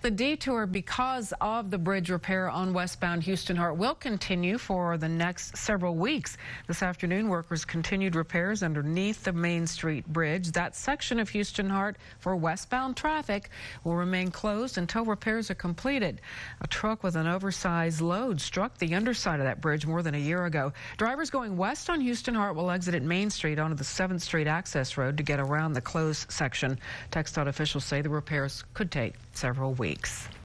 The detour because of the bridge repair on westbound Houston Harte will continue for the next several weeks. This afternoon, workers continued repairs underneath the Main Street Bridge. That section of Houston Harte for westbound traffic will remain closed until repairs are completed. A truck with an oversized load struck the underside of that bridge more than a year ago. Drivers going west on Houston Harte will exit at Main Street onto the 7th Street access road to get around the closed section. TxDOT officials say the repairs could take several weeks.